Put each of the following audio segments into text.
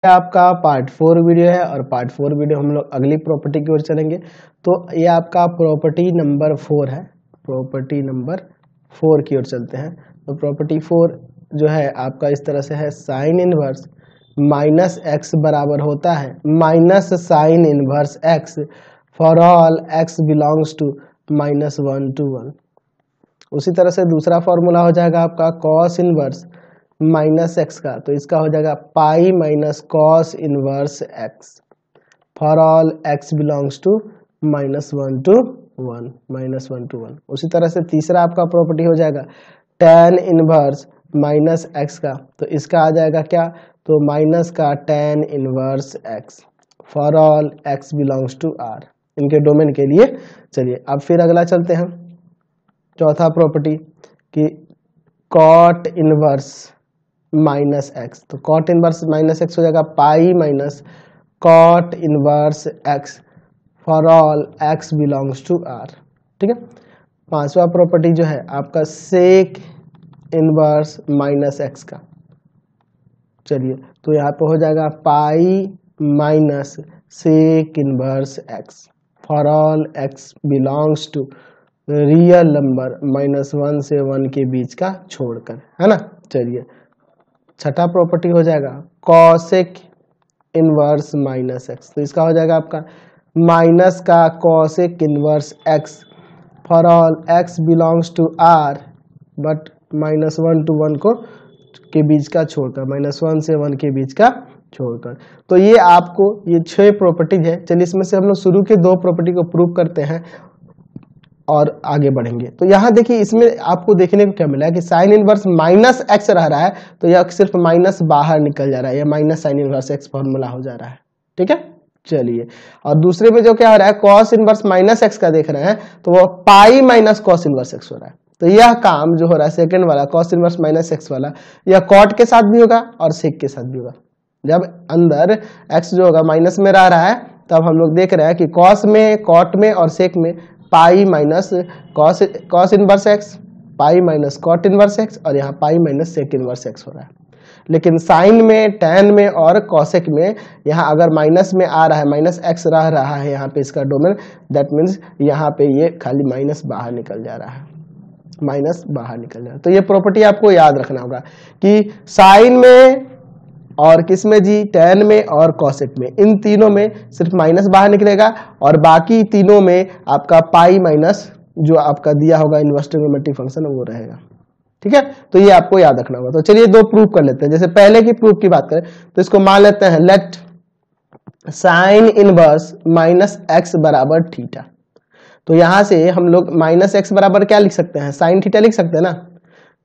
आपका part 4 video है और पार्ट 4 वीडियो हम लोग अगली प्रॉपर्टी की ओर चलेंगे। तो ये आपका प्रॉपर्टी नंबर 4 है, प्रॉपर्टी नंबर 4 की ओर चलते हैं। तो प्रॉपर्टी 4 जो है आपका इस तरह से है, साइन इनवर्स माइनस एक्स बराबर होता है minus sine inverse x for all x belongs to -1 to 1। उसी तरह से दूसरा फॉर्मूला हो जाएगा आपका कॉस इनवर्स माइनस एक्स का, तो इसका हो जाएगा pi minus cos inverse x for all x belongs to -1 to 1। उसी तरह से तीसरा आपका प्रॉपर्टी हो जाएगा tan इनवर्स माइनस एक्स का, तो इसका आ जाएगा क्या, तो माइनस का tan inverse x for all x belongs to R, इनके डोमेन के लिए। चलिए अब फिर अगला चलते हैं, चौथा प्रॉपर्टी कि कॉट इनवर्स माइनस एक्स, तो कॉट इनवर्स माइनस एक्स हो जाएगा pi minus cot inverse x for all x belongs to R. ठीक है। पांचवा प्रॉपर्टी जो है आपका सेक इनवर्स माइनस एक्स का, चलिए तो यहाँ पे हो जाएगा pi minus sec inverse x for all x belongs to real number -1 से 1 के बीच का छोड़कर, है ना। चलिए छठा प्रॉपर्टी हो जाएगा कॉसेक इनवर्स माइनस एक्स, तो इसका हो जाएगा आपका माइनस का cosec inverse x for all x belongs to R but -1 to 1 को के बीच का छोड़कर, -1 से 1 के बीच का छोड़कर। तो ये आपको ये 6 प्रॉपर्टीज है। चलिए इसमें से हम लोग शुरू के 2 प्रॉपर्टी को प्रूव करते हैं और आगे बढ़ेंगे। तो यहाँ देखिए इसमें आपको देखने को क्या मिला है कि साइन इनवर्स माइनस एक्स रह रहा है, तो यह सिर्फ माइनस बाहर निकल जा रहा है, यह minus sine inverse x formula हो जा रहा है। ठीक है। चलिए और दूसरे में जो क्या हो रहा है, कॉस इनवर्स माइनस एक्स का देख रहे हैं, तो वो पाई माइनस कॉस इनवर्स एक्स हो रहा है। तो यह काम जो हो रहा है सेकंड वाला कॉस इनवर्स माइनस एक्स वाला, यह कॉट के साथ भी होगा और सेक के साथ भी होगा। जब अंदर एक्स जो होगा माइनस में रह रहा है, तब हम लोग देख रहे हैं कि कॉस में, कॉट में और सेक में pi minus cos inverse x, pi minus cot inverse x, और यहाँ pi minus sec inverse x हो रहा है। लेकिन साइन में, टैन में और कॉसेक में यहाँ अगर माइनस में आ रहा है, माइनस एक्स रह रहा है यहाँ पे इसका डोमेन, दैट मीन्स यहाँ पे ये खाली माइनस बाहर निकल जा रहा है, माइनस बाहर निकल जा रहा है। तो ये प्रॉपर्टी आपको याद रखना होगा कि साइन में और किसमें जी, टैन में और कॉसेक में, इन तीनों में सिर्फ माइनस बाहर निकलेगा और बाकी तीनों में आपका पाई माइनस जो आपका दिया होगा इनवर्स ट्रिग्नोमेट्रिक फंक्शन वो रहेगा। ठीक है। तो ये आपको याद रखना होगा। तो चलिए 2 प्रूफ कर लेते हैं। जैसे पहले की प्रूफ की बात करें तो इसको मान लेते हैं let sine inverse minus x बराबर थीटा। तो यहां से हम लोग माइनस एक्स बराबर क्या लिख सकते हैं, साइन थीटा लिख सकते हैं ना।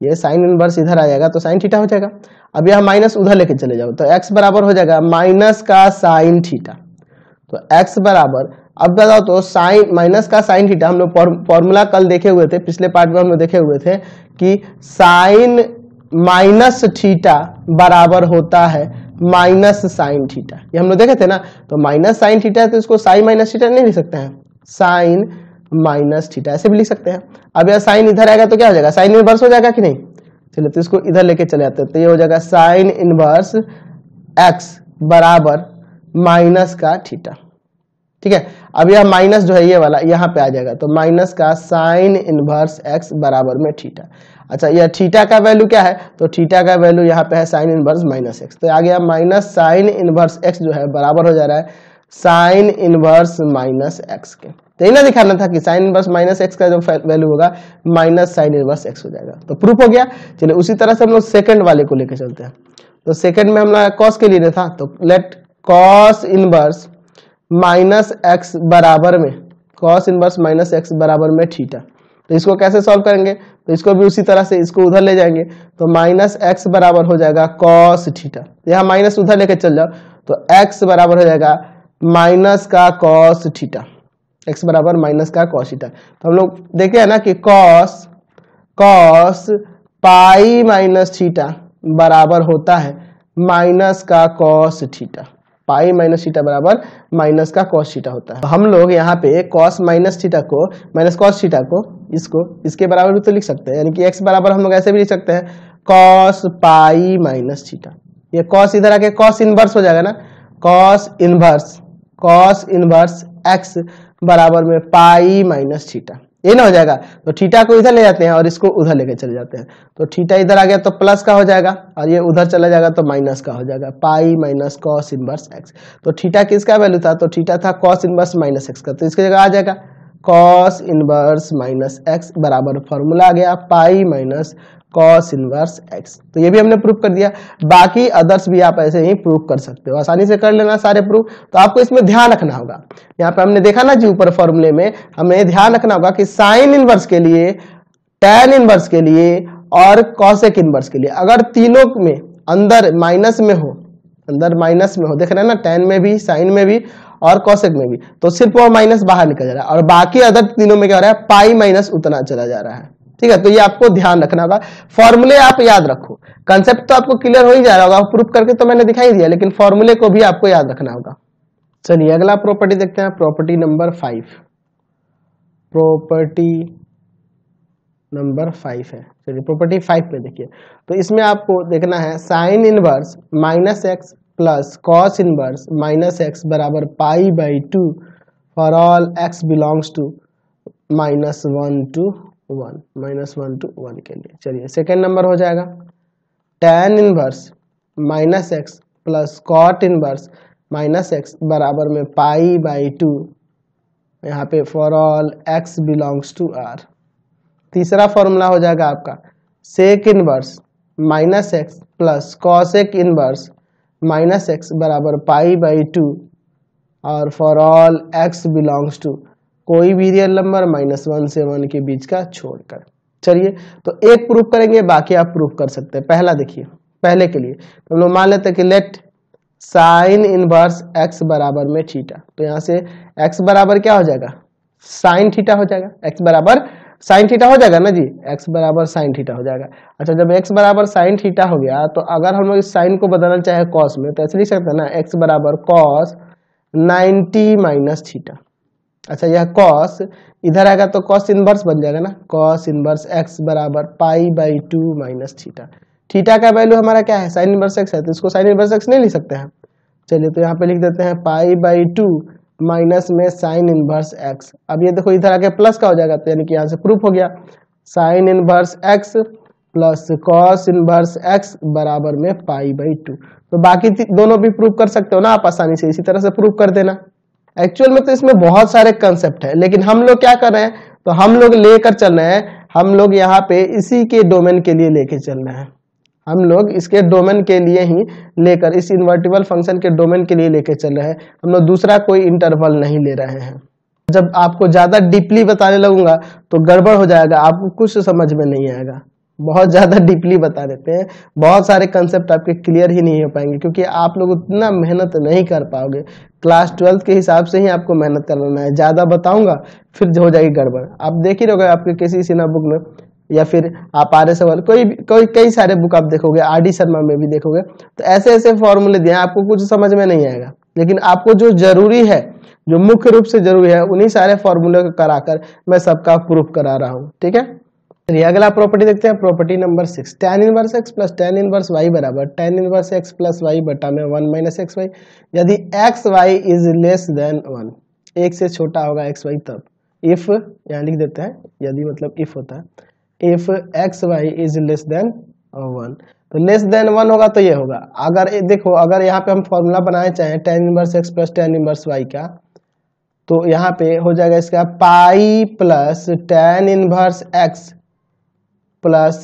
ये साइन इनवर्स इधर आ जाएगा तो साइन थीटा हो जाएगा। अब यह माइनस उधर लेके चले जाओ तो x बराबर हो जाएगा माइनस का साइन थीटा। तो x बराबर, अब बताओ तो साइन माइनस का साइन थीटा, हम लोग फॉर्मूला कल देखे हुए थे, पिछले पार्ट में हम लोग देखे हुए थे कि साइन माइनस थीटा बराबर होता है माइनस साइन थीटा, ये हम लोग देखे थे ना। तो माइनस साइन थीटा है तो इसको साइन माइनस थीटा नहीं लिख सकते हैं, साइन माइनस थीटा ऐसे भी लिख सकते हैं। अब यह साइन इधर आएगा तो क्या हो जाएगा, साइन इनवर्स हो जाएगा कि नहीं। चलिए तो इसको इधर लेके चले जाते हैं, तो ये हो जाएगा साइन इनवर्स एक्स बराबर माइनस का थीटा। ठीक है। अब यह माइनस जो है ये वाला यहाँ पे आ जाएगा, तो माइनस का साइन इनवर्स एक्स बराबर में थीटा। अच्छा यह थीटा का वैल्यू क्या है, तो थीटा का वैल्यू यहाँ पे है साइन इनवर्स माइनस एक्स, तो आ गया माइनस साइन इनवर्स एक्स जो है बराबर हो जा रहा है साइन इनवर्स माइनस एक्स के। तो ये ना दिखाना था कि साइन इनवर्स माइनस एक्स का जो वैल्यू होगा माइनस साइन इनवर्स एक्स हो जाएगा। तो प्रूफ हो गया। चलिए उसी तरह से हम लोग सेकंड वाले को लेकर चलते हैं। तो सेकंड में हम लोग कॉस के लिए था, तो let cos inverse minus x बराबर में, कॉस इनवर्स माइनस एक्स बराबर में थीटा। तो इसको कैसे सॉल्व करेंगे, तो इसको भी उसी तरह से इसको उधर ले जाएंगे, तो माइनस एक्स बराबर हो जाएगा कॉस थीटा। यहाँ माइनस उधर लेके चल जाओ तो एक्स बराबर हो जाएगा माइनस का कॉस थीटा, एक्स बराबर माइनस का कॉस थीटा। तो हम लोग देखे है ना कि कॉस पाई माइनस थीटा बराबर होता है माइनस का cos theta, pi minus theta बराबर माइनस का कॉस थीटा होता है। तो हम लोग यहाँ पे कॉस माइनस थीटा को, माइनस कॉस थीटा को इसको इसके बराबर भी तो लिख सकते हैं, यानी कि एक्स बराबर हम लोग ऐसे भी लिख सकते हैं कॉस पाई माइनस थीटा। ये कॉस इधर आके कॉस इनवर्स हो जाएगा ना, कॉस इनवर्स एक्स बराबर में पाई माइनस थीटा, ये ना हो जाएगा। तो थीटा को इधर ले जाते हैं और इसको उधर लेके चले जाते हैं, तो थीटा इधर आ गया तो प्लस का हो जाएगा और ये उधर चला जाएगा तो माइनस का हो जाएगा, pi minus cos inverse x. तो थीटा किसका वैल्यू था, तो थीटा था कॉस इनवर्स माइनस एक्स का, तो इसकी जगह आ जाएगा कॉस इनवर्स माइनस एक्स बराबर फॉर्मूला आ गया पाई माइनस कॉस इनवर्स एक्स। तो ये भी हमने प्रूव कर दिया। बाकी अदर्स भी आप ऐसे ही प्रूव कर सकते हो, आसानी से कर लेना सारे प्रूव। तो आपको इसमें ध्यान रखना होगा, यहाँ पे हमने देखा ना जी ऊपर फॉर्मूले में, हमें ध्यान रखना होगा कि साइन इनवर्स के लिए, टैन इनवर्स के लिए और कॉसेक इनवर्स के लिए अगर तीनों में अंदर माइनस में हो, देख रहे हैं ना, टैन में भी, साइन में भी और कॉसेक में भी, तो सिर्फ वो माइनस बाहर निकल जा रहा है और बाकी अदर तीनों में क्या हो रहा है, पाई माइनस उतना चला जा रहा है। ठीक है, तो ये आपको ध्यान रखना होगा। फॉर्मूले आप याद रखो, कंसेप्ट तो आपको क्लियर हो ही जा रहा होगा, प्रूफ करके तो मैंने दिखाई दिया, लेकिन फॉर्मूले को भी आपको याद रखना होगा। चलिए अगला प्रॉपर्टी देखते हैं, प्रॉपर्टी नंबर 5। प्रॉपर्टी नंबर 5 है, चलिए प्रॉपर्टी 5 पे देखिए। तो इसमें आपको देखना है sine inverse minus x plus cos inverse minus x बराबर pi by 2 for all x belongs to -1 to 1 के लिए। चलिए सेकेंड नंबर हो जाएगा tan inverse minus x plus cot inverse minus x बराबर में पाई बाई 2, यहाँ पे for all x belongs to R. तीसरा फॉर्मूला हो जाएगा आपका sec inverse minus x plus cosec inverse minus x बराबर पाई बाई 2 और for all x belongs to कोई भी रियल नंबर -1 से 1 के बीच का छोड़कर। चलिए तो एक प्रूफ करेंगे, बाकी आप प्रूफ कर सकते हैं। पहला देखिए, पहले के लिए तो हम लोग मान लेते हैं कि लेट साइन इनवर्स एक्स बराबर में थीटा, तो यहाँ से एक्स बराबर क्या हो जाएगा, साइन थीटा हो जाएगा, एक्स बराबर साइन थीटा हो जाएगा ना जी, एक्स बराबर साइन थीटा हो जाएगा। अच्छा जब एक्स बराबर साइन थीटा हो गया तो अगर हम लोग इस साइन को बदलना चाहे कॉस में तो ऐसे लिख सकते हैं ना, एक्स बराबर कॉस 90 माइनस थीटा। अच्छा यह कॉस इधर आएगा तो कॉस इनवर्स बन जाएगा ना, कॉस इनवर्स एक्स बराबर pi by 2 minus theta. Theta का वैल्यू हमारा क्या है, साइन इनवर्स एक्स है, तो इसको साइन इनवर्स एक्स नहीं लिख सकते हैं। चलिए तो यहाँ पे लिख देते हैं पाई बाई 2 माइनस में साइन इनवर्स एक्स। अब ये देखो इधर आके प्लस का हो जाएगा, तो यानी कि यहाँ से प्रूफ हो गया sign inverse x plus cos inverse x बराबर में पाई बाई 2। तो बाकी दोनों भी प्रूफ कर सकते हो ना आप आसानी से, इसी तरह से प्रूफ कर देना। एक्चुअल में तो इसमें बहुत सारे कंसेप्ट है, लेकिन हम लोग क्या कर रहे हैं, तो हम लोग लेकर चल रहे हैं, हम लोग यहाँ पे इसी के डोमेन के लिए लेके चल रहे हैं, हम लोग इसके डोमेन के लिए ही लेकर, इस इन्वर्टिबल फंक्शन के डोमेन के लिए लेके चल रहे हैं, हम लोग दूसरा कोई इंटरवल नहीं ले रहे हैं। जब आपको ज्यादा डीपली बताने लगूंगा तो गड़बड़ हो जाएगा, आपको कुछ समझ में नहीं आएगा। बहुत ज्यादा डीपली बता देते हैं, बहुत सारे कंसेप्ट आपके क्लियर ही नहीं हो पाएंगे, क्योंकि आप लोग उतना मेहनत नहीं कर पाओगे। क्लास 12 के हिसाब से ही आपको मेहनत करना है, ज्यादा बताऊंगा फिर हो जाएगी गड़बड़। आप देख ही रहोगे आपके किसी सीना बुक में, या फिर आप आर एस वाले कई सारे बुक आप देखोगे, आर डी शर्मा में भी देखोगे, तो ऐसे ऐसे फॉर्मूले दिए आपको कुछ समझ में नहीं आएगा। लेकिन आपको जो जरूरी है, जो मुख्य रूप से जरूरी है, उन्हीं सारे फॉर्मूले को कराकर मैं सबका प्रूफ करा रहा हूँ। ठीक है, चलिए अगला प्रॉपर्टी देखते हैं, property number 6। tan inverse x plus tan inverse y बराबर tan inverse x plus y बटा में 1 माइनस एक्स वाई, यदि x y is less than 1, एक से छोटा होगा एक्स वाई तब, इफ यहाँ लिख देते हैं, यदि मतलब इफ होता है, if x y is less than 1, तो लेस देन 1 होगा तो ये होगा। अगर देखो, अगर यहाँ पे हम फॉर्मूला बनाए चाहें tan inverse x plus tan inverse y का, तो यहाँ पे हो जाएगा इसका pi plus tan inverse x plus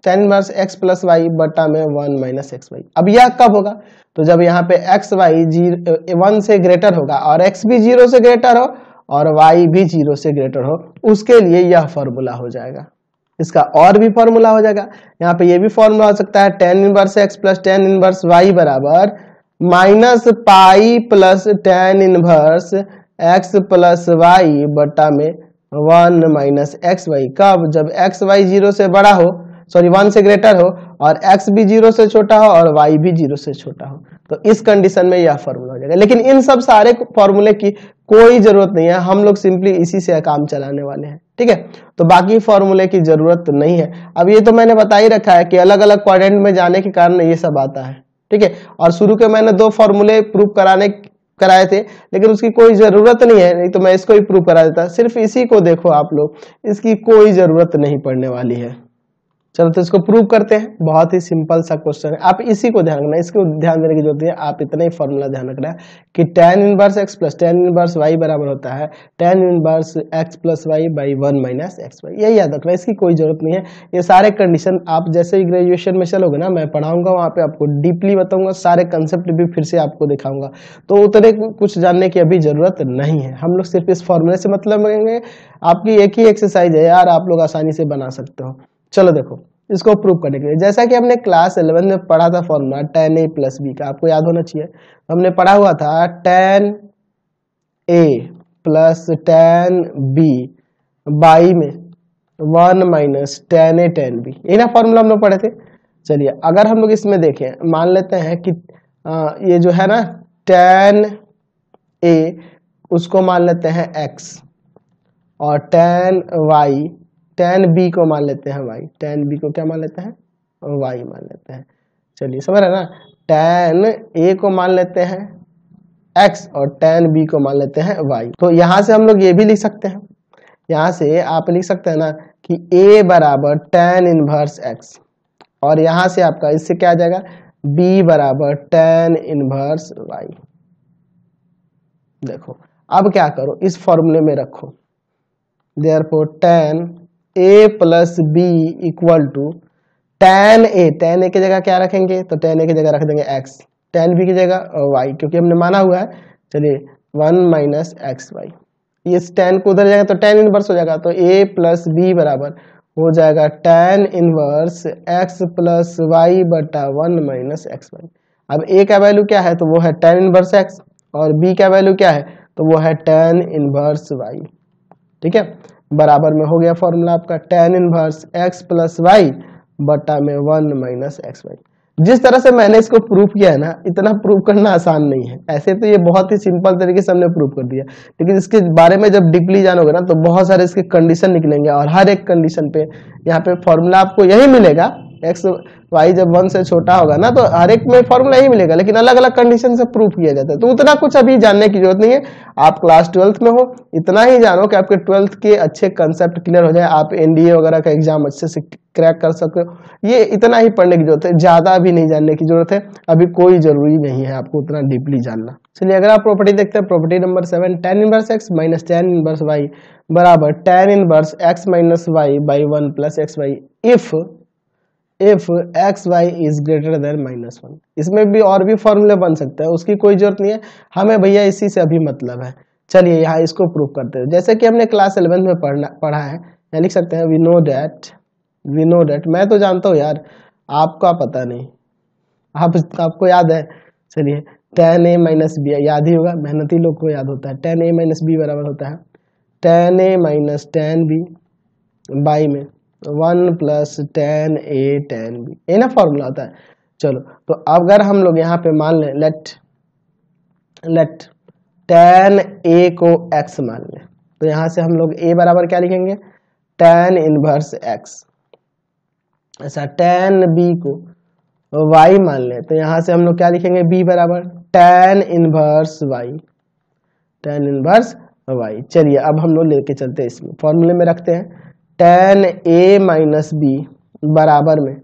tan inverse x plus y बटा में 1 माइनस एक्स वाई। अब यह कब होगा, तो जब यहाँ पे एक्स वाई 1 से ग्रेटर होगा और x भी 0 से ग्रेटर हो और y भी 0 से ग्रेटर हो, उसके लिए यह फॉर्मूला हो जाएगा। इसका और भी फॉर्मूला हो जाएगा, यहाँ पे ये भी फॉर्मूला हो सकता है tan inverse x plus tan inverse y बराबर minus pi plus tan inverse x plus y बटा में 1 माइनस एक्स वाई। कब, जब एक्स वाई 0 से बड़ा हो, सॉरी 1 से ग्रेटर हो और x भी 0 से छोटा हो और y भी 0 से छोटा हो, तो इस कंडीशन में यह फॉर्मूला हो जाएगा। लेकिन इन सब सारे फॉर्मूले की कोई जरूरत नहीं है, हम लोग सिंपली इसी से काम चलाने वाले हैं। ठीक है, तो बाकी फॉर्मूले की जरूरत नहीं है। अब ये तो मैंने बता ही रखा है कि अलग अलग क्वाड्रेंट में जाने के कारण ये सब आता है। ठीक है। और शुरू के मैंने 2 फॉर्मूले प्रूव कराए थे, लेकिन उसकी कोई जरूरत नहीं है, नहीं तो मैं इसको ही प्रूव करा देता। सिर्फ इसी को देखो आप लोग, इसकी कोई जरूरत नहीं पड़ने वाली है। चलो तो इसको प्रूव करते हैं। बहुत ही सिंपल सा क्वेश्चन है, आप इसी को ध्यान रखना, इसको ध्यान देने की जरूरत है। आप इतना ही फॉर्मूला ध्यान रखना है कि tan inverse x plus tan inverse y बराबर होता है tan inverse x plus y by 1 minus x y. यही याद रखना, इसकी कोई जरूरत नहीं है। ये सारे कंडीशन आप जैसे ही ग्रेजुएशन में चलोगे ना, मैं पढ़ाऊंगा वहाँ पे आपको डीपली बताऊंगा, सारे कंसेप्ट भी फिर से आपको दिखाऊंगा, तो उतने कुछ जानने की अभी जरूरत नहीं है। हम लोग सिर्फ इस फॉर्मूले से मतलब लेंगे। आपकी एक ही एक्सरसाइज है यार, आप लोग आसानी से बना सकते हो। चलो देखो इसको प्रूव करने के लिए, जैसा कि हमने क्लास 11 में पढ़ा था formula tan a plus b का, आपको याद होना चाहिए। हमने पढ़ा हुआ था tan a plus tan b by में 1 minus tan a tan b, ये ना फॉर्मूला हम लोग पढ़े थे। चलिए अगर हम लोग इसमें देखें, मान लेते हैं कि ये जो है ना tan a, उसको मान लेते हैं x, और tan y tan b को मान लेते हैं y, tan b को क्या मान लेते हैं y मान लेते हैं। चलिए समझ रहे ना, tan a को मान लेते हैं x और tan b को मान लेते हैं y। तो यहां से हम लोग ये भी लिख सकते हैं, यहां से आप लिख सकते हैं ना कि a बराबर tan इनवर्स x, और यहां से आपका इससे क्या आ जाएगा b बराबर tan इनवर्स y। देखो अब क्या करो, इस फॉर्मूले में रखो, therefore tan a plus b equal to tan a की जगह क्या रखेंगे, तो tan a की जगह रख देंगे x, tan b की जगह y, क्योंकि हमने माना हुआ है। चलिए 1 माइनस एक्स वाई, ये tan को उधर जाएगा तो tan इनवर्स हो जाएगा, तो a प्लस बी बराबर हो जाएगा tan inverse x plus y by 1 minus x y. अब a का वैल्यू क्या है, तो वो है tan इनवर्स x, और b का वैल्यू क्या है, तो वो है tan इनवर्स y। ठीक है, बराबर में हो गया फॉर्मूला आपका tan inverse x plus y बटा में 1 माइनस एक्स वाई। जिस तरह से मैंने इसको प्रूव किया है ना, इतना प्रूव करना आसान नहीं है। ऐसे तो ये बहुत ही सिंपल तरीके से हमने प्रूव कर दिया, लेकिन इसके बारे में जब डीपली जानोगे ना तो बहुत सारे इसके कंडीशन निकलेंगे, और हर एक कंडीशन पे यहाँ पे फॉर्मूला आपको यही मिलेगा। एक्स वाई जब 1 से छोटा होगा ना, तो हर एक में फॉर्मूला ही मिलेगा, लेकिन अलग अलग कंडीशन से प्रूफ किया जाता है। तो उतना कुछ अभी जानने की जरूरत नहीं है। आप क्लास 12th में हो, इतना ही जानो कि आपके 12th के अच्छे कंसेप्ट क्लियर हो जाए, आप एनडीए वगैरह का एग्जाम अच्छे से क्रैक कर सको। ये इतना ही पढ़ने की जरूरत है, ज्यादा भी नहीं जानने की जरूरत है, अभी कोई जरूरी नहीं है आपको उतना डीपली जानना। चलिए अगर आप प्रॉपर्टी देखते हैं, property number 7, tan inverse x minus tan inverse y बराबर tan inverse x minus y by 1 plus x y if x y is greater than -1। इसमें भी और भी फॉर्मूले बन सकते हैं, उसकी कोई जरूरत नहीं है हमें, भैया इसी से अभी मतलब है। चलिए यहाँ इसको प्रूव करते हैं, जैसे कि हमने क्लास 11 में पढ़ा है। यहाँ लिख सकते हैं वी नो दैट, मैं तो जानता हूँ यार, आपका पता नहीं, आपको याद है। चलिए tan a माइनस बी याद ही होगा, मेहनती लोग को याद होता है। tan a माइनस बी बराबर होता है tan a minus tan b by में 1 plus tan a tan b, ये ना फॉर्मूला होता है। चलो तो अगर हम लोग यहाँ पे मान लें लेट tan a को x मान लें, तो यहाँ से हम लोग a बराबर क्या लिखेंगे tan इनवर्स x। ऐसा tan b को y मान लें, तो यहाँ से हम लोग क्या लिखेंगे b बराबर tan इनवर्स y। चलिए अब हम लोग लेके चलते हैं, इसमें फॉर्मूले में रखते हैं tan a माइनस बी बराबर में,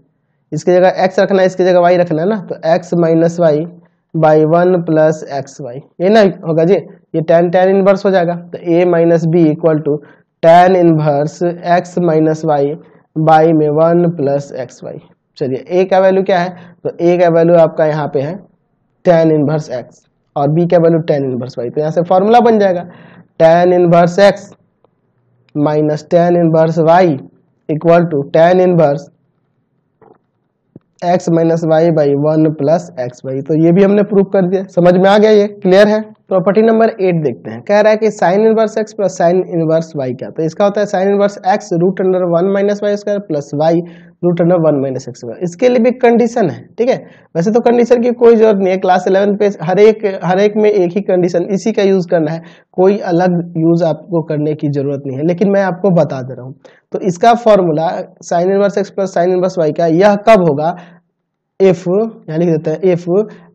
इसकी जगह x रखना है, इसकी जगह y रखना है ना, तो x minus y by 1 plus x y, ये ना होगा जी, ये tan इनवर्स हो जाएगा। तो a minus b equal to tan inverse x minus y by में 1 प्लस एक्स वाई। चलिए a का वैल्यू क्या है, तो a का वैल्यू आपका यहाँ पे है tan इनवर्स x, और b का वैल्यू tan इनवर्स y। तो यहाँ से फॉर्मूला बन जाएगा tan inverse x minus tan inverse y equal to tan inverse x minus y by 1 plus x y. तो ये भी हमने प्रूव कर दिया, समझ में आ गया, ये क्लियर है। प्रॉपर्टी नंबर 8 देखते हैं, कह रहा है कि sine inverse x plus sine inverse y क्या, तो इसका होता है sine inverse x root under 1 minus y square plus y root under 1 minus x square. इसके लिए भी कंडीशन है, ठीक है। वैसे तो कंडीशन की कोई जरूरत नहीं है, क्लास 11 पे हर एक में एक ही कंडीशन, इसी का यूज करना है, कोई अलग यूज आपको करने की जरूरत नहीं है, लेकिन मैं आपको बता दे रहा हूँ। तो इसका formula sine inverse x plus sine inverse y का यह कब होगा, इफ, यहाँ लिख देते हैं इफ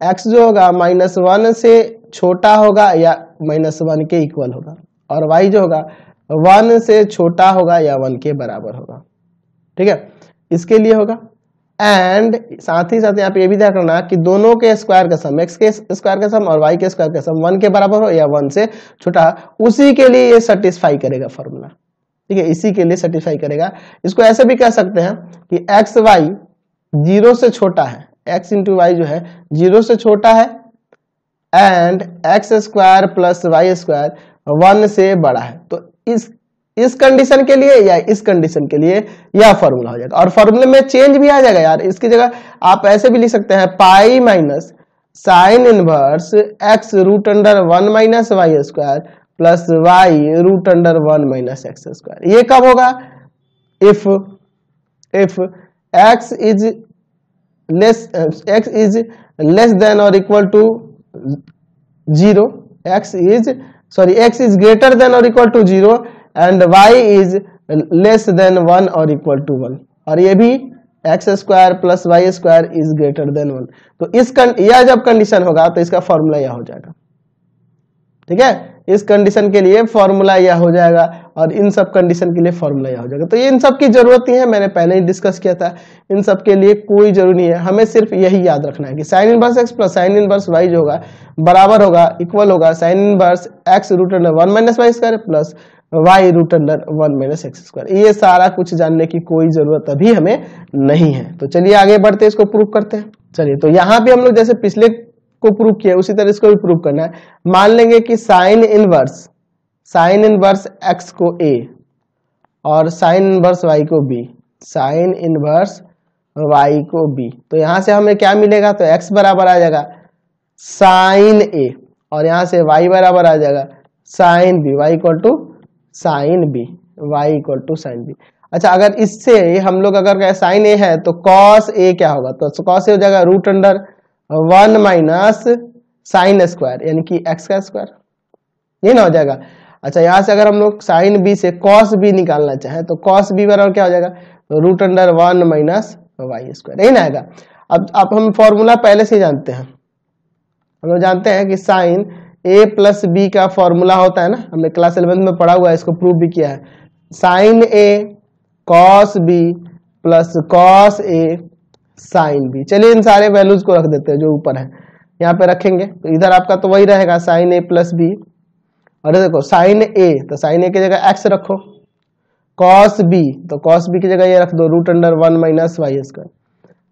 x जो होगा -1 से छोटा होगा या -1 के इक्वल होगा, और y जो होगा 1 से छोटा होगा या 1 के बराबर होगा। ठीक है, इसके लिए होगा। एंड साथ ही साथ यहाँ पे ये भी ध्यान रखना कि दोनों के स्क्वायर का सम, x के स्क्वायर का सम और y के स्क्वायर का सम 1 के बराबर हो या 1 से छोटा, उसी के लिए ये सेटिस्फाई करेगा फॉर्मूला। ठीक है, इसी के लिए सेटिस्फाई करेगा। इसको ऐसे भी कह सकते हैं कि एक्स वाई 0 से छोटा है, x इंटू वाई जो है 0 से छोटा है, and x square plus y square 1 से बड़ा है। तो इस कंडीशन के लिए या इस कंडीशन के लिए यह फॉर्मूला हो जाएगा। और फॉर्मूले में चेंज भी आ जाएगा यार, इसकी जगह आप ऐसे भी लिख सकते हैं pi minus sine inverse x root under 1 minus y square plus y root under 1 minus x square. ये कब होगा? If x is less than or equal to 0, x is greater than or equal to 0 and y is less than 1 or equal to 1, और ये भी x square plus y square is greater than 1। तो यह जब condition होगा तो इसका formula यह हो जाएगा। ठीक है, इस कंडीशन के लिए फॉर्मूला यह हो जाएगा और इन सब कंडीशन के लिए फॉर्मूला यह हो जाएगा। तो ये इन सब की जरूरत ही है, मैंने पहले ही डिस्कस किया था, इन सब के लिए कोई जरूरी नहीं है। हमें सिर्फ यही याद रखना है कि sine inverse x plus sine inverse y जो होगा बराबर होगा, इक्वल होगा sine inverse x root under 1 minus y square plus y root under 1 minus x square. ये सारा कुछ जानने की कोई जरूरत अभी हमें नहीं है। तो चलिए आगे बढ़ते हैं, इसको प्रूव करते हैं। चलिए, तो यहाँ पे हम लोग जैसे पिछले को प्रूव किया उसी तरह इसको भी प्रूव करना है। मान लेंगे कि साइन इनवर्स एक्स को a और साइन इनवर्स y को b, साइन इनवर्स y को b। तो यहां से हमें क्या मिलेगा? तो x बराबर आ जाएगा साइन a और यहां से y बराबर आ जाएगा sine b, y equal to sine b, y equal to sine b। अच्छा, अगर इससे हम लोग अगर साइन a है तो कॉस a क्या होगा? तो कॉस a हो जाएगा root under 1 minus sine square यानी कि x का स्क्वायर, ये ना हो जाएगा। अच्छा, यहां से अगर हम लोग साइन बी से कॉस बी निकालना चाहें तो कॉस बी बराबर क्या हो जाएगा? तो root under 1 minus y square, यही ना आएगा। अब हम फॉर्मूला पहले से जानते हैं, हम लोग जानते हैं कि साइन ए प्लस बी का फॉर्मूला होता है ना, हमने क्लास 11 में पढ़ा हुआ है, इसको प्रूव भी किया है। साइन ए कॉस बी प्लस कॉस ए साइन बी। चलिए इन सारे वैल्यूज को रख देते हैं जो ऊपर है, यहाँ पे रखेंगे तो इधर आपका तो वही रहेगा साइन ए प्लस बी, और देखो साइन ए तो साइन ए की जगह एक्स रखो, कॉस बी तो कॉस बी की जगह ये रख दो root under 1 minus y square,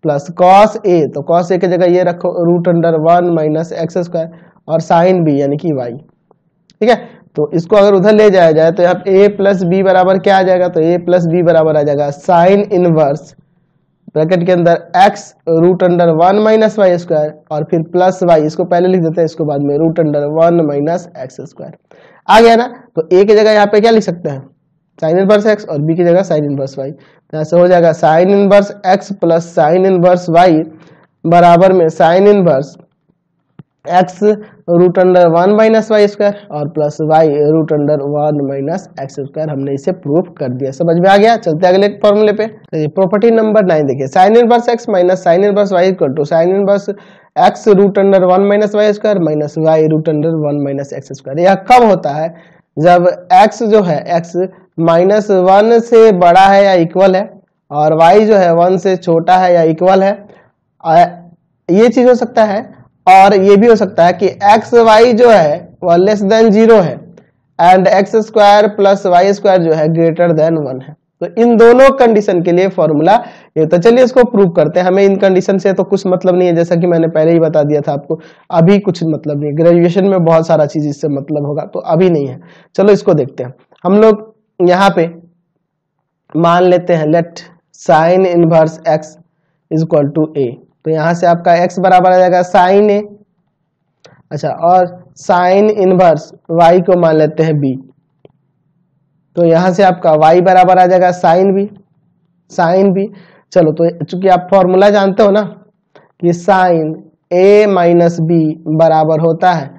plus cos a तो कॉस ए की जगह ये रखो root under 1 minus x square, और साइन बी यानी कि वाई। ठीक है, तो इसको अगर उधर ले जाया जाए तो यहाँ ए प्लस बी बराबर क्या आ जाएगा? तो ए प्लस बी बराबर आ जाएगा साइन इनवर्स ब्रैकेट के अंदर x root under 1 minus y square और फिर प्लस वाई, इसको पहले लिख देते हैं, इसको बाद में root under 1 minus x square. आ गया ना? तो a की जगह यहाँ पे क्या लिख सकते हैं? साइन इनवर्स x और b की जगह साइन इनवर्स y। तो ऐसे हो जाएगा sine inverse x plus sine inverse y बराबर में sine inverse x root under 1 minus y square और plus y root under 1 minus x square. हमने इसे प्रूफ कर दिया, समझ में आ गया। चलते अगले फॉर्मूले पे। प्रॉपर्टी नंबर 9 देखिए, sine inverse x minus sine inverse y equal to sine inverse x root under 1 minus y square minus y root under 1 minus x square. यह कब होता है? जब x जो है x माइनस 1 से बड़ा है या इक्वल है और y जो है 1 से छोटा है या इक्वल है। ये चीज हो सकता है, और ये भी हो सकता है कि एक्स वाई जो है वह लेस देन 0 है and x square plus y square जो है ग्रेटर देन 1 है। तो इन दोनों कंडीशन के लिए फॉर्मूला ये। तो चलिए इसको प्रूव करते हैं। हमें इन कंडीशन से तो कुछ मतलब नहीं है, जैसा कि मैंने पहले ही बता दिया था आपको, अभी कुछ मतलब नहीं। ग्रेजुएशन में बहुत सारा चीज इससे मतलब होगा, तो अभी नहीं है। चलो इसको देखते हैं। हम लोग यहाँ पे मान लेते हैं let sine inverse x is equal to a. तो यहां से आपका x बराबर आ जाएगा साइन ए। अच्छा, और साइन इनवर्स y को मान लेते हैं b। तो यहां से आपका y बराबर आ जाएगा साइन b। चलो, तो चूंकि आप फॉर्मूला जानते हो ना कि साइन a माइनस बी बराबर होता है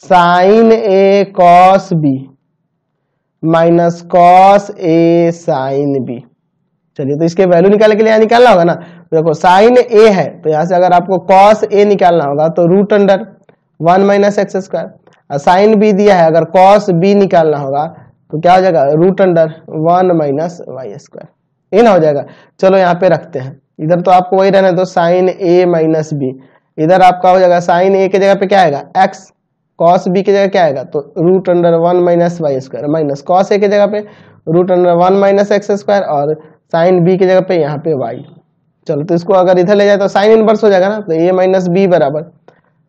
sine a cos b minus cos a sine b। चलिए तो इसके वैल्यू निकालने के लिए यहाँ निकालना होगा ना, तो देखो साइन ए है तो यहाँ से अगर आपको कॉस ए निकालना होगा तो root under 1 minus x square, और साइन बी दिया है अगर कॉस बी निकालना होगा तो क्या हो जाएगा root under 1 minus y square, ये ना हो जाएगा। चलो यहाँ पे रखते हैं, इधर तो आपको वही रहना, तो साइन ए माइनस बी, इधर आपका हो जाएगा साइन ए के जगह पे क्या आएगा एक्स, कॉस बी की जगह क्या आएगा तो root under 1 minus y square, minus cos a के जगह पे root under 1 minus x square, और साइन बी की जगह पे यहाँ पे वाई। चलो तो इसको अगर इधर ले जाए तो साइन इनवर्स हो जाएगा ना, तो ए माइनस बी बराबर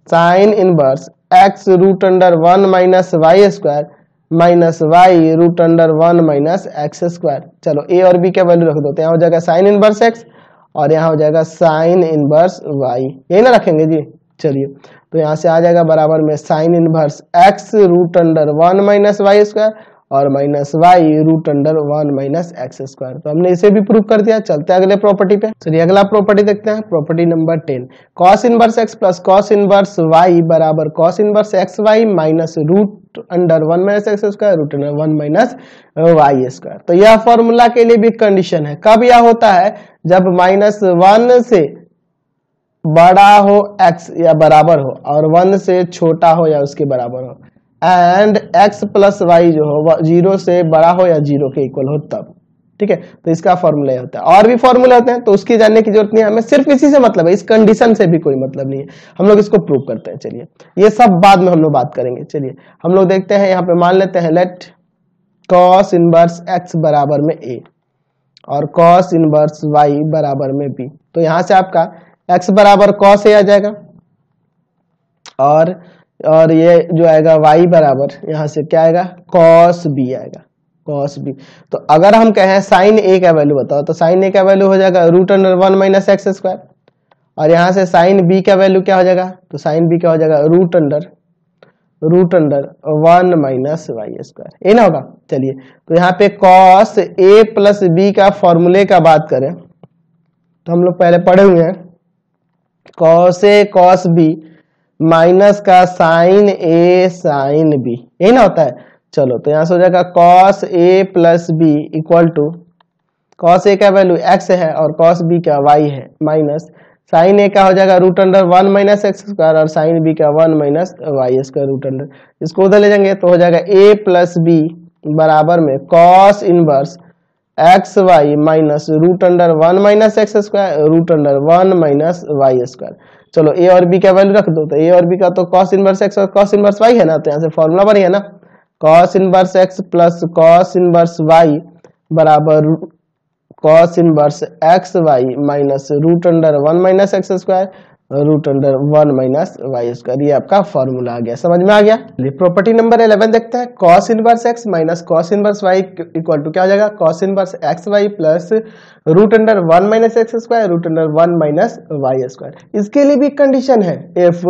sine inverse x root under 1 minus y square minus y root under 1 minus x square. चलो ए और बी का वैल्यू रख दो, तो यहाँ हो जाएगा साइन इनवर्स एक्स और यहाँ हो जाएगा साइन इनवर्स वाई, यही ना रखेंगे जी। चलिए तो यहाँ से आ जाएगा बराबर में sine inverse x root under 1 minus y square और minus y root under 1 minus x square. तो हमने इसे भी प्रूव कर दिया। चलते हैं अगले प्रॉपर्टी पे। चलिए अगला प्रॉपर्टी देखते हैं, property number 10, cos inverse x plus cos inverse y बराबर cos inverse x y minus root under 1 minus x square root under 1 minus y square. तो यह फॉर्मूला के लिए भी कंडीशन है, कब यह होता है जब -1 से बड़ा हो x या बराबर हो और 1 से छोटा हो या उसके बराबर हो, एंड x प्लस वाई जो हो 0 से बड़ा हो या 0 के इक्वल हो तब। ठीक है, तो इसका फॉर्मूला होता है। और भी फॉर्मूला होते हैं तो उसकी जानने की जरूरत नहीं है, हमें सिर्फ इसी से मतलब है, इस कंडीशन से भी कोई मतलब नहीं है। हम लोग इसको प्रूव करते हैं। चलिए ये सब बाद में हम लोग बात करेंगे। चलिए हम लोग देखते हैं, यहाँ पे मान लेते हैं लेट कॉस इनवर्स x बराबर में a और कॉस इनवर्स y बराबर में b। तो यहाँ से आपका x बराबर कॉस a आ जाएगा और ये जो आएगा y बराबर यहाँ से क्या आएगा कॉस b आएगा, कॉस b। तो अगर हम कहें साइन a का वैल्यू बताओ तो साइन a का वैल्यू हो जाएगा root under 1 minus x square, और यहाँ से साइन b का वैल्यू क्या हो जाएगा तो साइन b का हो जाएगा root under 1 minus y square, ये ना होगा। चलिए तो यहाँ पे कॉस a प्लस b का फॉर्मूले का बात करें तो हम लोग पहले पढ़े हुए हैं, cos A cos B minus का साइन ए साइन बी, यही ना होता है। चलो तो यहाँ से हो जाएगा cos a plus b equal to cos a का वैल्यू x है और कॉस बी का y है, माइनस साइन ए का हो जाएगा root under 1 minus x square और साइन बी का 1 minus y square root under. इसको उधर ले जाएंगे तो हो जाएगा a प्लस बी बराबर में cos inverse x y minus root under 1 minus x square root under 1 minus y square. चलो ए और बी का वैल्यू रख दो, तो ए और बी का तो कॉस इनवर्स एक्स और कॉस इनवर्स वाई है ना, तो यहाँ से फॉर्मूला बन गया ना, cos inverse x plus cos inverse y बराबर cos inverse x y minus root under 1 minus x square root under 1 minus y square. ये आपका फॉर्मूला आ गया, समझ में आ गया। प्रॉपर्टी नंबर 11 देखते हैं, cos inverse x minus cos inverse y equal to क्या हो जाएगा cos inverse x y plus root under 1 minus x square root under 1 minus y square. इसके लिए भी कंडीशन है, इफ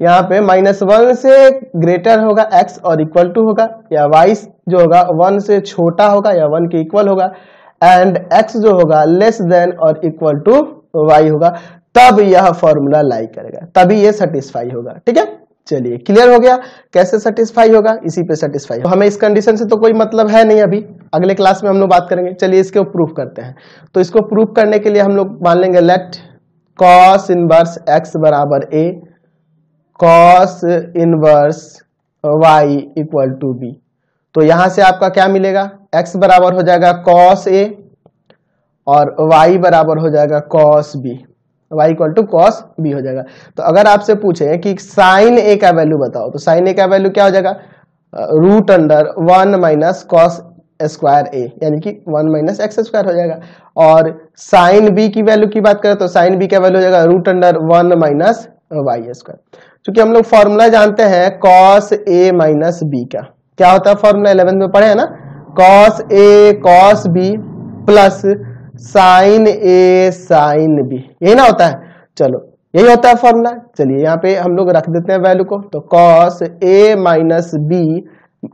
यहाँ पे -1 से ग्रेटर होगा एक्स और इक्वल टू होगा, या वाई जो होगा 1 से छोटा होगा या 1 के इक्वल होगा, एंड x जो होगा लेस देन और इक्वल टू y होगा, तब यह फॉर्मूला लाई करेगा, तभी ये सेटिस्फाई होगा। ठीक है, चलिए क्लियर हो गया कैसे सेटिस्फाई होगा, इसी पे सेटिस्फाई तो हमें इस कंडीशन से तो कोई मतलब है नहीं, अभी अगले क्लास में हम लोग बात करेंगे। चलिए इसको प्रूफ करते हैं। तो इसको प्रूफ करने के लिए हम लोग मान लेंगे लेट कॉस इनवर्स x बराबर a cos inverse y equal to b। तो यहां से आपका क्या मिलेगा, x बराबर हो जाएगा cos a और y बराबर हो जाएगा cos b, y equal to cos b हो जाएगा। तो अगर आपसे पूछे कि साइन a का वैल्यू बताओ तो साइन a का वैल्यू क्या हो जाएगा root under 1 minus cos square a, यानी कि 1 माइनस एक्स स्क्वायर हो जाएगा। और साइन b की वैल्यू की बात करें तो साइन b का वैल्यू हो जाएगा root under 1 minus y square. क्योंकि हम लोग फॉर्मूला जानते हैं cos a माइनस b का क्या होता है, फॉर्मूला 11 में पढ़े हैं ना, cos a cos b plus sine a sine b, यही ना होता है। चलो यही होता है फॉर्मूला। चलिए यहाँ पे हम लोग रख देते हैं वैल्यू को, तो cos a minus b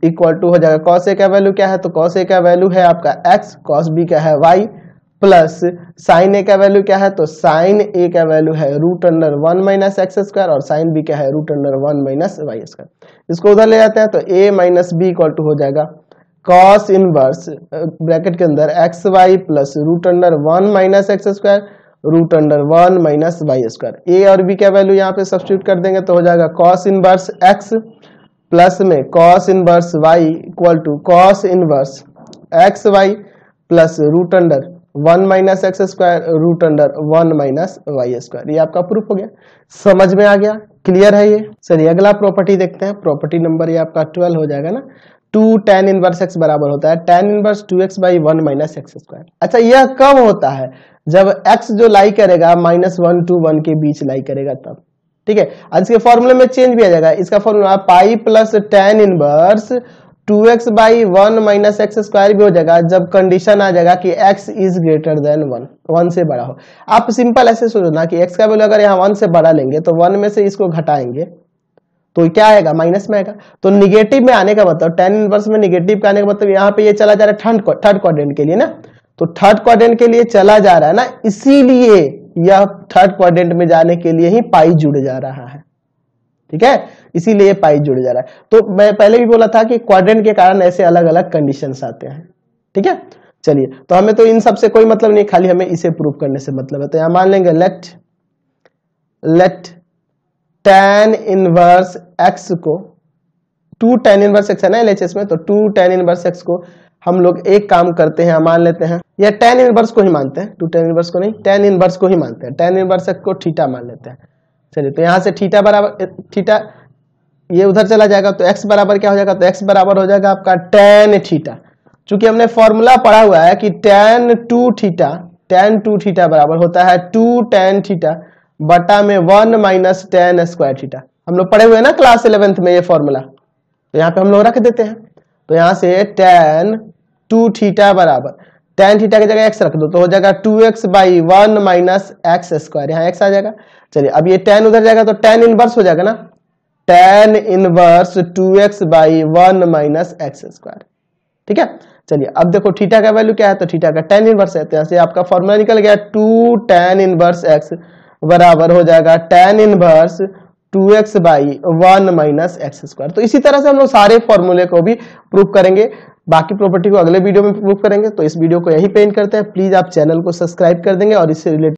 equal to हो जाएगा cos a का वैल्यू क्या है, तो cos a का वैल्यू है आपका x, cos b का है y, प्लस साइन a का वैल्यू क्या है, तो साइन a का वैल्यू है root under 1 minus x square और साइन b का है root under 1 minus y square. इसको उधर ले जाते हैं तो a minus b equal to हो जाएगा कॉस इनवर्स ब्रैकेट के अंदर x y plus root under 1 minus x square root under 1 minus y square. A और बी का वैल्यू यहाँ पे सब्स्टिट्यूट कर देंगे तो हो जाएगा कॉस इनवर्स एक्स प्लस में cos inverse y equal to cos inverse x y plus root under 1 minus x square root under 1 minus y square. ये आपका प्रूफ हो गया, समझ में आ गया, क्लियर है ये। चलिए अगला प्रॉपर्टी देखते हैं। प्रॉपर्टी नंबर ये आपका 12 हो जाएगा ना। 2 tan इनवर्स एक्स बराबर होता है tan inverse 2x by 1 minus x square. अच्छा यह कब होता है? जब x जो लाई करेगा -1 to 1 के बीच लाई करेगा तब, ठीक है। आज इसके फॉर्मूले में चेंज भी आ जाएगा। इसका formula pi plus tan inverse 2x by 1 minus x square भी हो जाएगा जब कंडीशन आ जाएगा कि x इज ग्रेटर देन 1 से बड़ा हो। आप सिंपल ऐसे सोचो ना कि x का वैल्यू अगर यहाँ 1 से बड़ा लेंगे तो 1 में से इसको घटाएंगे तो क्या आएगा? माइनस में आएगा। तो निगेटिव में आने का मतलब tan इनवर्स में निगेटिव का आने का मतलब यहाँ पे ये चला जा रहा है थर्ड क्वाड्रेंट के लिए ना, तो थर्ड क्वाड्रेंट के लिए चला जा रहा है ना, इसीलिए यह थर्ड क्वाड्रेंट में जाने के लिए ही पाई जुड़ जा रहा है, ठीक है, इसीलिए पाई जुड़ जा रहा है। तो मैं पहले भी बोला था कि क्वाड्रेंट के कारण ऐसे अलग अलग कंडीशंस आते हैं, ठीक है। चलिए तो हमें तो इन सब से कोई मतलब नहीं, खाली हमें इसे प्रूव करने से मतलब है। तो यहां मान लेंगे लेट tan इनवर्स x को 2 tan इनवर्स x है ना LHS में, तो 2 tan इनवर्स x को हम लोग एक काम करते हैं, मान लेते हैं या tan इनवर्स को ही मानते हैं, 2 tan इनवर्स को नहीं, tan इनवर्स को ही मानते हैं। tan इनवर्स x को थीटा मान लेते हैं। चलिए तो यहां से थीटा बराबर थीटा ये उधर चला जाएगा तो x बराबर क्या हो जाएगा? तो x बराबर हो जाएगा आपका tan थीटा। चूंकि हमने फॉर्मूला पढ़ा हुआ है कि tan 2 थीटा बराबर होता है 2 tan थीटा बटा में 1 माइनस tan स्क्वायर थीटा। हम लोग पढ़े हुए हैं ना क्लास 11th में ये फॉर्मूला, तो यहाँ पे हम लोग रख देते हैं। तो यहाँ से tan 2 थीटा बराबर tan थीटा की जगह x रख दो तो हो जाएगा 2x by 1 minus x square, यहाँ x आ जाएगा। चलिए अब ये tan उधर जाएगा तो tan इनवर्स हो जाएगा ना, tan inverse 2x by 1 minus x square, ठीक है। चलिए अब देखो थीटा का वैल्यू क्या है? तो थीटा का tan इनवर्स है, तो यहाँ से आपका फॉर्मूला निकल गया 2 tan इनवर्स x बराबर हो जाएगा tan inverse 2x by 1 minus x square. तो इसी तरह से हम लोग सारे फॉर्मूले को भी प्रूव करेंगे, बाकी प्रॉपर्टी को अगले वीडियो में प्रूव करेंगे। तो इस वीडियो को यही पे एंड करते हैं। प्लीज आप चैनल को सब्सक्राइब कर देंगे और इससे रिलेटेड